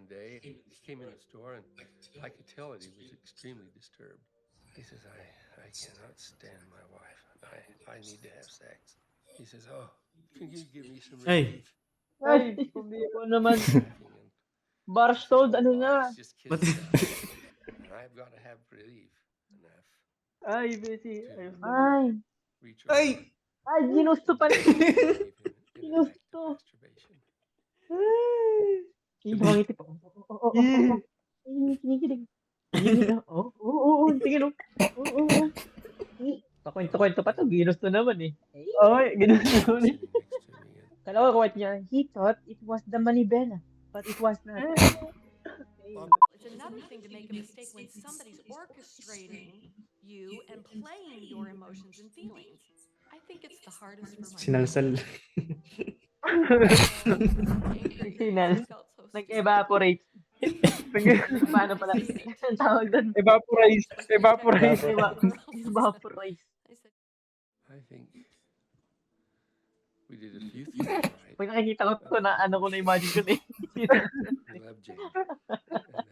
day, he came in the store, and I could tell that he was extremely disturbed. He says, I cannot stand my wife. I need to have sex. He says, oh, can you give me some Ay, relief? Ay, ako naman. Laughing, and I Barstold, said, ano oh, na? boss, just kiss ba't... it up. And I've got to have relief enough Ay, Bessie. to Ayos na. Ay. reach over Ay! Ay, ginusto and pala. engage in an act Ginusto. of masturbation. Ay. Nakangiti pa. Oo. Kinikilig. Kinikilig. Oo. Tingin. Oo. Pakwento-kwento pa to. Ginusto naman eh. Ay, ginusto Sitting ni. next to me, and Kala ko kwento niya, he thought it was the manibela. But it was not. It's another thing to make a mistake when somebody's orchestrating you and playing your emotions and feelings. I think it's the hardest for myself. Sinalsal. Sinal. I felt so stupid. Nag-evaporate. Paano pala? Ang tawag doon? Evaporize. Evaporize. Evaporate. I said, I think we did a few things right. Pag nakikita ko to na ano ko na imagine ko na eh. We loved Jane, and